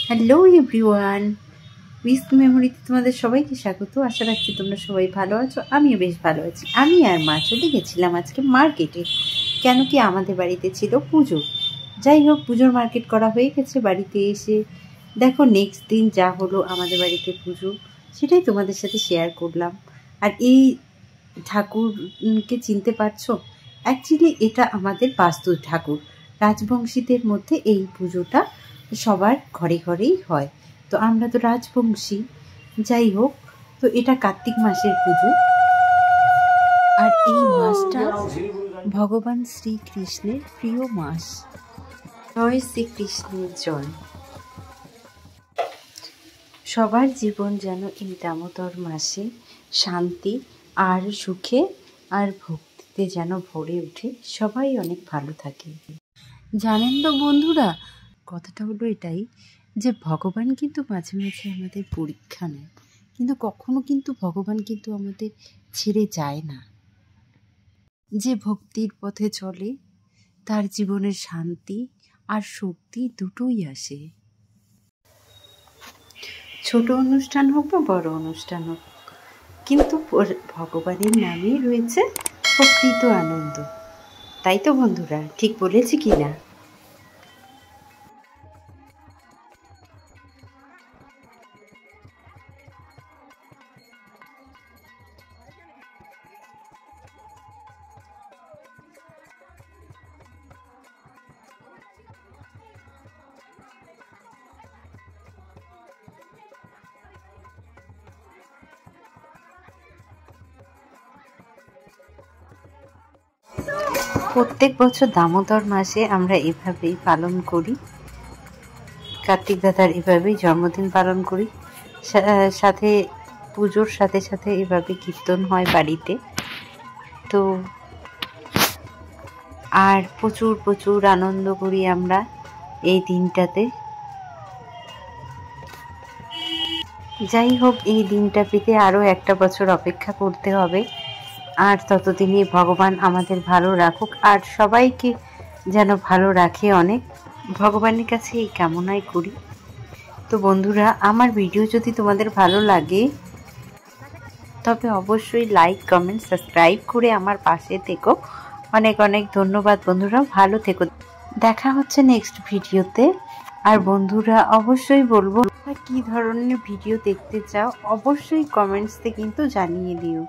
Hello everyone, whisk মেমোরিতে তোমাদের সবাইকে স্বাগত। আশা রাখছি তোমরা সবাই ভালো আছো, আমিও বেশ ভালো আছি। আমি আর মা চলে গেছিলাম আজকে মার্কেটে, কেন কি আমাদের বাড়িতে ছিল পুজো। যাই হোক, পুজোর মার্কেট করা হয়ে গেছে। বাড়িতে এসে দেখো নেক্সট দিন যা হলো আমাদের বাড়িতে পুজো, সেটাই তোমাদের সাথে শেয়ার করলাম। আর এই ঠাকুরকে চিনতে পারছো? অ্যাকচুয়ালি এটা আমাদের বাস্তু ঠাকুর। রাজবংশীদের মধ্যে এই পুজোটা সবার ঘরে ঘরেই হয়, তো আমরা তো রাজবংশী। যাই হোক, তো এটা কার্তিক মাসের পুজো, আর এই মাসটা ভগবান শ্রীকৃষ্ণের প্রিয় মাস। জয় শ্রীকৃষ্ণের জয়। সবার জীবন যেন এই দামোদর মাসে শান্তি আর সুখে আর ভক্তিতে যেন ভরে ওঠে, সবাই অনেক ভালো থাকে। জানেন তো বন্ধুরা, কথাটা হলো এটাই যে ভগবান কিন্তু মাঝে মাঝে আমাদের পরীক্ষা নেয়, কিন্তু কখনো কিন্তু ভগবান কিন্তু আমাদের ছেড়ে যায় না। যে ভক্তির পথে চলে তার জীবনের শান্তি আর শক্তি দুটোই আসে। ছোট অনুষ্ঠান হোক বা বড় অনুষ্ঠান হোক, কিন্তু ভগবানের নামেই রয়েছে প্রকৃত আনন্দ। তাই তো বন্ধুরা, ঠিক বলেছি কি না? প্রত্যেক বছর দামোদর মাসে আমরা এভাবেই পালন করি, কার্তিক দাদার এভাবেই জন্মদিন পালন করি। সাথে পুজোর সাথে সাথে এভাবে কীর্তন হয় বাড়িতে। তো আর প্রচুর প্রচুর আনন্দ করি আমরা এই দিনটাতে। যাই হোক, এই দিনটা পেতে আরও একটা বছর অপেক্ষা করতে হবে, আর ততদিনই ভগবান আমাদের ভালো রাখুক আর সবাইকে যেন ভালো রাখে। অনেক ভগবানের কাছে এই কামনাই করি। তো বন্ধুরা, আমার ভিডিও যদি তোমাদের ভালো লাগে তবে অবশ্যই লাইক, কমেন্ট, সাবস্ক্রাইব করে আমার পাশে থেকো। অনেক অনেক ধন্যবাদ বন্ধুরা, ভালো থেকো। দেখা হচ্ছে নেক্সট ভিডিওতে। আর বন্ধুরা, অবশ্যই বলবো কি ধরনের ভিডিও দেখতে চাও, অবশ্যই কমেন্টসে কিন্তু জানিয়ে দিও।